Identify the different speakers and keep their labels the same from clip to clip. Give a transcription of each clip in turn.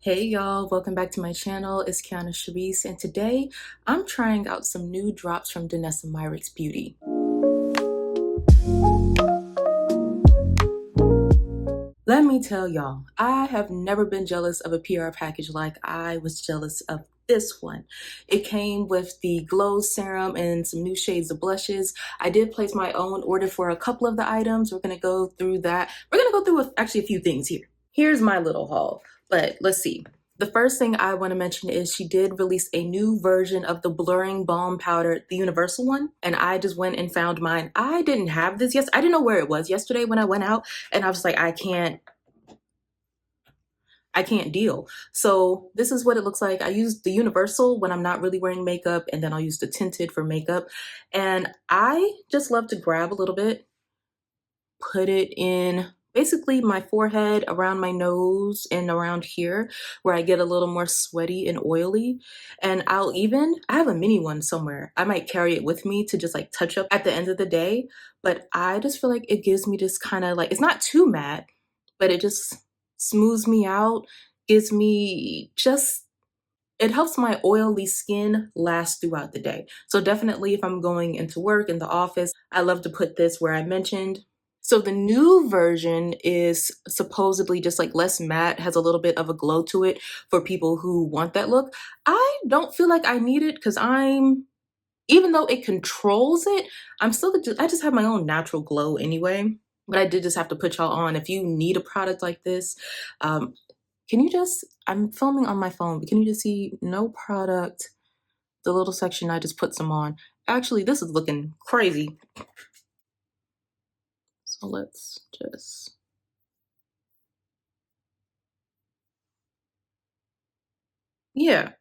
Speaker 1: Hey y'all, welcome back to my channel. It's Kionna Sharice, and today I'm trying out some new drops from Danessa Myricks Beauty. Let me tell y'all, I have never been jealous of a PR package like I was jealous of this one. It came with the Glow Serum and some new shades of blushes. I did place my own order for a couple of the items. We're gonna go through that. We're gonna go through actually a few things here. Here's my little haul, but let's see. The first thing I want to mention is she did release a new version of the blurring balm powder, the universal one, and I just went and found mine. I didn't have this I didn't know where it was yesterday when I went out, and I was like, I can't deal. So this is what it looks like. I use the universal when I'm not really wearing makeup, and then I'll use the tinted for makeup. And I just love to grab a little bit, put it in basically my forehead, around my nose, and around here where I get a little more sweaty and oily. And I have a mini one somewhere. I might carry it with me to just like touch up at the end of the day. But I just feel like it gives me this kind of like, it's not too matte, but it just smooths me out, gives me just, it helps my oily skin last throughout the day. So definitely if I'm going into work, in the office, I love to put this where I mentioned. So the new version is supposedly just like less matte, has a little bit of a glow to it for people who want that look. I don't feel like I need it because even though it controls it, I just have my own natural glow anyway. But I did just have to put y'all on. If you need a product like this, I'm filming on my phone, but can you just see no product, the little section I just put some on. Actually, this is looking crazy. So let's just, yeah.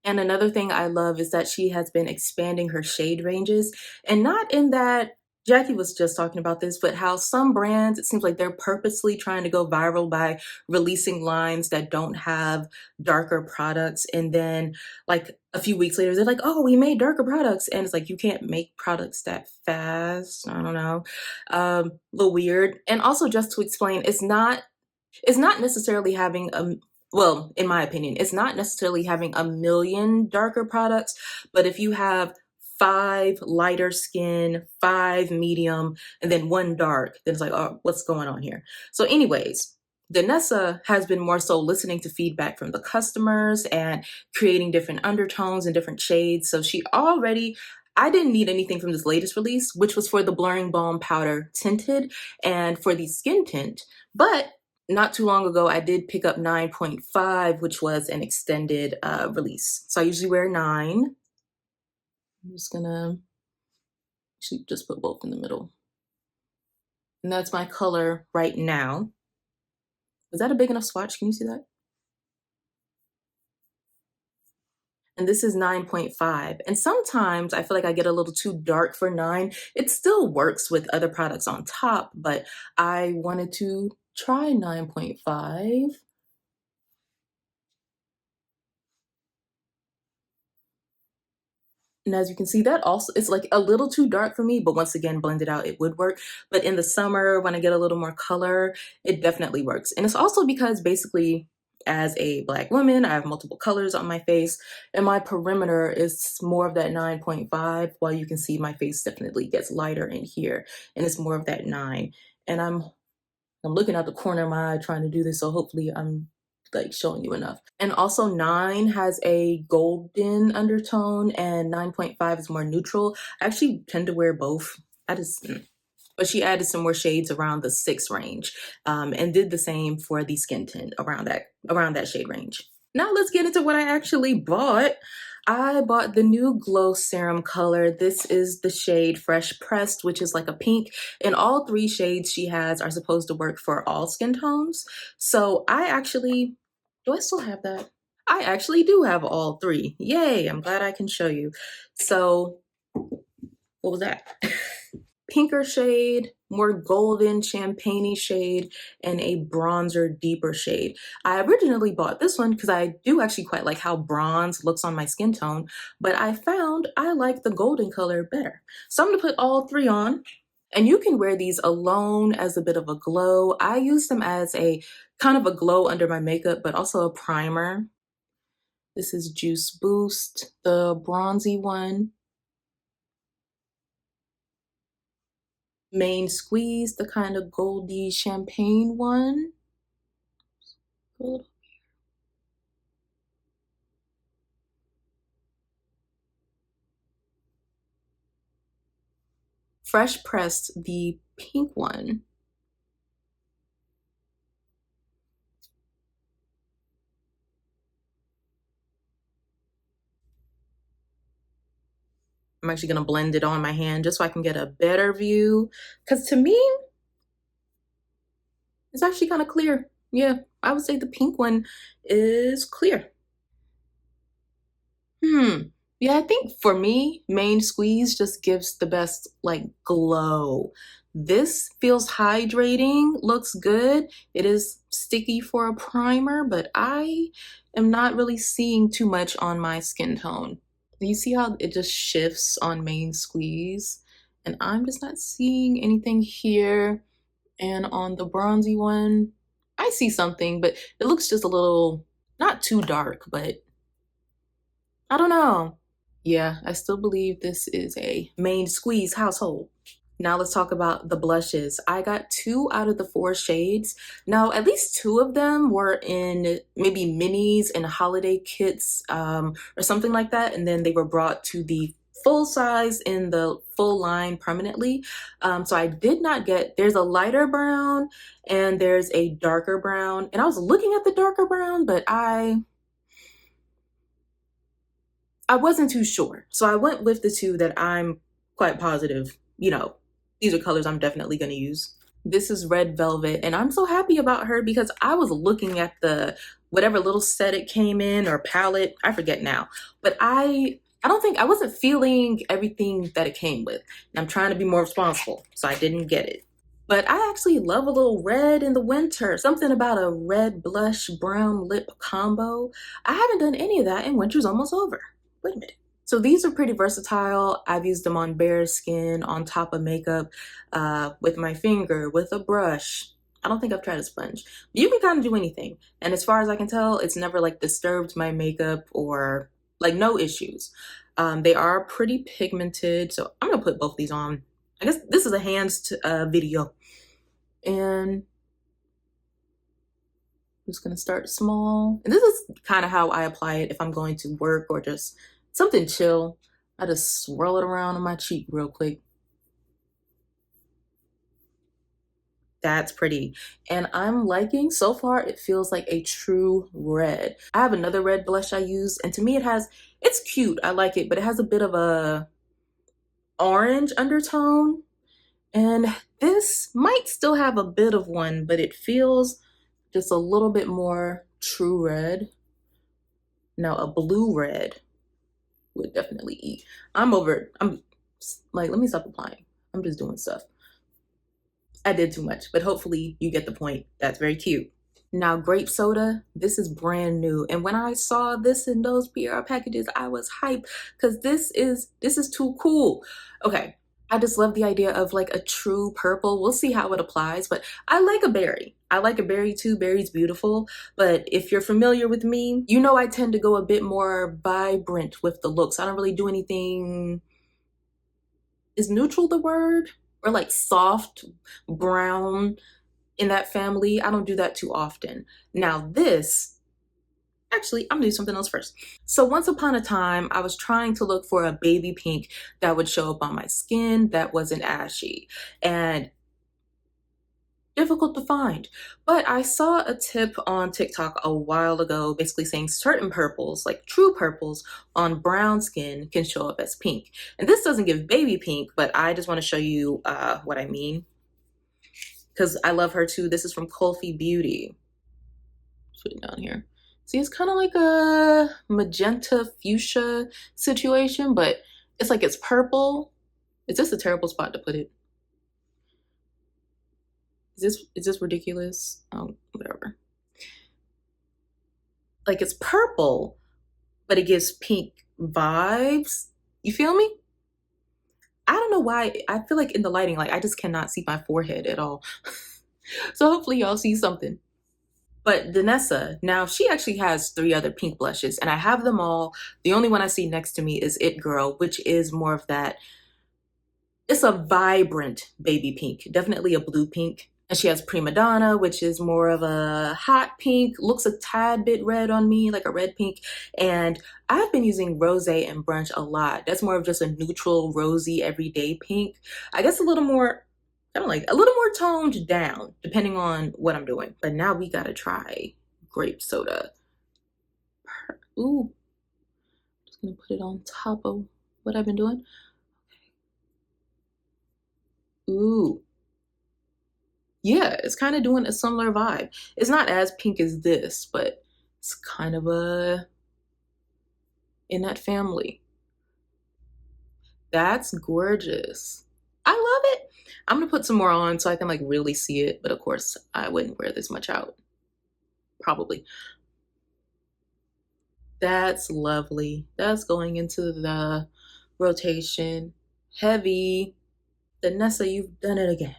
Speaker 1: And another thing I love is that she has been expanding her shade ranges, and not in that Jackie was just talking about this, but how some brands, it seems like they're purposely trying to go viral by releasing lines that don't have darker products. And then like a few weeks later, they're like, oh, we made darker products. And it's like, you can't make products that fast. I don't know. A little weird. And also just to explain, it's not necessarily having well, in my opinion, it's not necessarily having a million darker products, but if you have 5 lighter skin, 5 medium, and then 1 dark, then it's like, oh, what's going on here? So anyways, Danessa has been more so listening to feedback from the customers and creating different undertones and different shades. So I didn't need anything from this latest release, which was for the Blurring Balm Powder Tinted and for the Skin Tint. But not too long ago, I did pick up 9.5, which was an extended release. So I usually wear 9. I'm just gonna actually just put both in the middle. And that's my color right now. Is that a big enough swatch? Can you see that? And this is 9.5. And sometimes I feel like I get a little too dark for 9. It still works with other products on top, but I wanted to try 9.5. And as you can see, that also, it's like a little too dark for me, but once again, blended out, it would work. But in the summer, when I get a little more color, it definitely works. And it's also because basically, as a Black woman, I have multiple colors on my face, and my perimeter is more of that 9.5, while you can see my face definitely gets lighter in here, and it's more of that 9. And I'm looking at the corner of my eye trying to do this, so hopefully I'm like showing you enough. And also 9 has a golden undertone and 9.5 is more neutral. I actually tend to wear both. But she added some more shades around the 6 range, and did the same for the skin tint around that shade range. Now let's get into what I actually bought. I bought the new Glow Serum color. This is the shade Fresh Pressed, which is like a pink, and all 3 shades she has are supposed to work for all skin tones. So do I still have that? I actually do have all 3. Yay, I'm glad I can show you. So, what was that? Pinker shade, more golden champagne-y shade, and a bronzer deeper shade. I originally bought this one because I do actually quite like how bronze looks on my skin tone, but I found I like the golden color better. So I'm gonna put all 3 on. And you can wear these alone as a bit of a glow. I use them as a kind of a glow under my makeup, but also a primer. This is Juice Boost, the bronzy one. Main Squeeze, the kind of goldy champagne one. Fresh Pressed, the pink one. I'm actually gonna blend it on my hand just so I can get a better view. Cause to me, it's actually kind of clear. Yeah, I would say the pink one is clear. Yeah, I think for me, Main Squeeze just gives the best like glow. This feels hydrating, looks good. It is sticky for a primer, but I am not really seeing too much on my skin tone. You see how it just shifts on Main Squeeze? And I'm just not seeing anything here. And on the bronzy one, I see something, but it looks just a little, not too dark, but I don't know. Yeah, I still believe this is a Main Squeeze household. Now let's talk about the blushes. I got 2 out of the 4 shades. Now, at least 2 of them were in maybe minis and holiday kits or something like that. And then they were brought to the full size in the full line permanently. So I did not get, there's a lighter brown and there's a darker brown. And I was looking at the darker brown, but I wasn't too sure. So I went with the 2 that I'm quite positive, these are colors I'm definitely going to use. This is Red Velvet, and I'm so happy about her because I was looking at the whatever little set it came in or palette, I forget now. But I don't think I wasn't feeling everything that it came with. And I'm trying to be more responsible, so I didn't get it. But I actually love a little red in the winter. Something about a red blush brown lip combo. I haven't done any of that and winter's almost over. Wait a minute. So these are pretty versatile. I've used them on bare skin, on top of makeup, with my finger, with a brush. I don't think I've tried a sponge. But you can kind of do anything. And as far as I can tell, it's never like disturbed my makeup or like no issues. They are pretty pigmented. So I'm gonna put both these on. I guess this is a hands video. And I'm just gonna start small. And this is kind of how I apply it if I'm going to work or just something chill. I just swirl it around on my cheek real quick. That's pretty. And I'm liking, so far, it feels like a true red. I have another red blush I use, and to me it's cute, I like it, but it has a bit of a orange undertone. And this might still have a bit of one, but it feels just a little bit more true red. Now a blue red would definitely eat. I'm over it. I'm like, let me stop applying. I'm just doing stuff. I did too much, but hopefully you get the point. That's very cute. Now, grape soda, this is brand new. And when I saw this in those PR packages, I was hyped because this is too cool. Okay, I just love the idea of like a true purple. We'll see how it applies, but I like a berry. I like a berry too. Berry's beautiful. But if you're familiar with me, you know I tend to go a bit more vibrant with the looks. I don't really do anything. Is neutral the word? Or like soft brown in that family. I don't do that too often. Now this, actually, I'm gonna do something else first. So once upon a time, I was trying to look for a baby pink that would show up on my skin that wasn't ashy. And difficult to find. But I saw a tip on TikTok a while ago basically saying certain purples, like true purples on brown skin can show up as pink. And this doesn't give baby pink, but I just want to show you what I mean. Because I love her too. This is from Kulfi Beauty. Put it down here. See, it's kind of like a magenta fuchsia situation, but it's like it's purple. It's just a terrible spot to put it. Is this ridiculous? Oh, whatever. Like it's purple, but it gives pink vibes. You feel me? I don't know why. I feel like in the lighting, like I just cannot see my forehead at all. So hopefully y'all see something. But Danessa, now she actually has 3 other pink blushes and I have them all. The only one I see next to me is It Girl, which is more of that, it's a vibrant baby pink, definitely a blue pink. And she has Prima Donna, which is more of a hot pink, looks a tad bit red on me, like a red pink. And I've been using Rose and Brunch a lot. That's more of just a neutral, rosy, everyday pink. I guess a little more, kind of like a little more toned down, depending on what I'm doing. But now we gotta try grape soda. Ooh, just gonna put it on top of what I've been doing. Ooh. Yeah, it's kind of doing a similar vibe. It's not as pink as this, but it's kind of a in that family. That's gorgeous. I love it. I'm gonna put some more on so I can like really see it, but of course I wouldn't wear this much out. Probably. That's lovely. That's going into the rotation. Heavy. Danessa, you've done it again.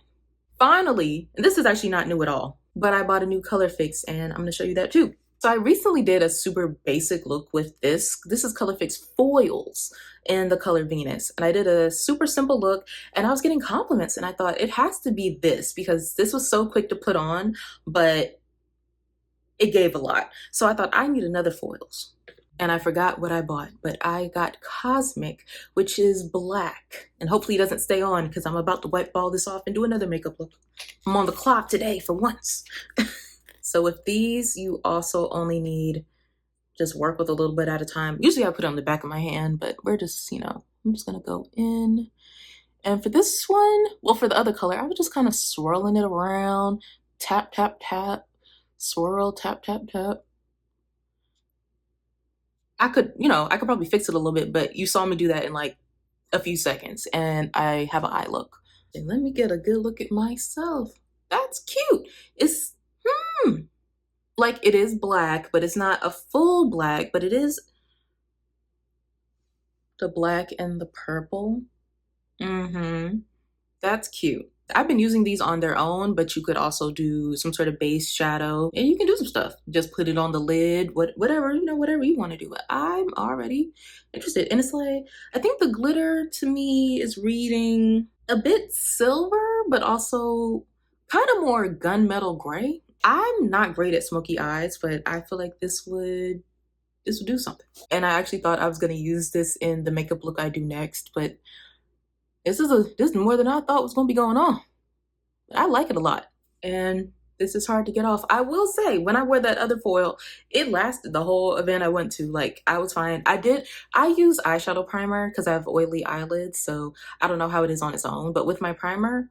Speaker 1: Finally, and this is actually not new at all, but I bought a new Colorfix and I'm gonna show you that too. So I recently did a super basic look with this. This is Colorfix Foils in the color Venus. And I did a super simple look and I was getting compliments and I thought it has to be this because this was so quick to put on, but it gave a lot. So I thought I need another foils. And I forgot what I bought, but I got Cosmic, which is black. And hopefully it doesn't stay on because I'm about to wipe all this off and do another makeup look. I'm on the clock today for once. So with these, you also only need just work with a little bit at a time. Usually I put it on the back of my hand, but we're just, I'm just gonna go in. And for this one, well, for the other color, I was just kind of swirling it around, tap, tap, tap, swirl, tap, tap, tap. I could probably fix it a little bit, but you saw me do that in like a few seconds and I have an eye look. And let me get a good look at myself. That's cute. It's, like it is black, but it's not a full black, but it is the black and the purple. That's cute. I've been using these on their own, but you could also do some sort of base shadow and you can do some stuff. Just put it on the lid, whatever, whatever you want to do. But I'm already interested. And it's like, I think the glitter to me is reading a bit silver, but also kind of more gunmetal gray. I'm not great at smoky eyes, but I feel like this would do something. And I actually thought I was gonna use this in the makeup look I do next, but this is more than I thought was gonna be going on. I like it a lot. And this is hard to get off. I will say, when I wore that other foil, it lasted the whole event I went to. Like, I was fine. I use eyeshadow primer because I have oily eyelids, so I don't know how it is on its own, but with my primer,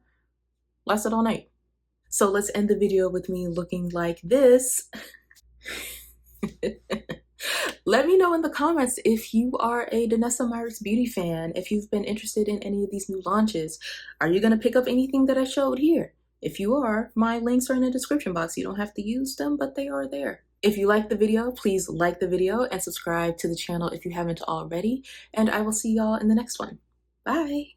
Speaker 1: lasted all night. So let's end the video with me looking like this. Let me know in the comments if you are a Danessa Myricks Beauty fan, if you've been interested in any of these new launches. Are you gonna pick up anything that I showed here? If you are, my links are in the description box. You don't have to use them, but they are there. If you liked the video, please like the video and subscribe to the channel if you haven't already. And I will see y'all in the next one. Bye.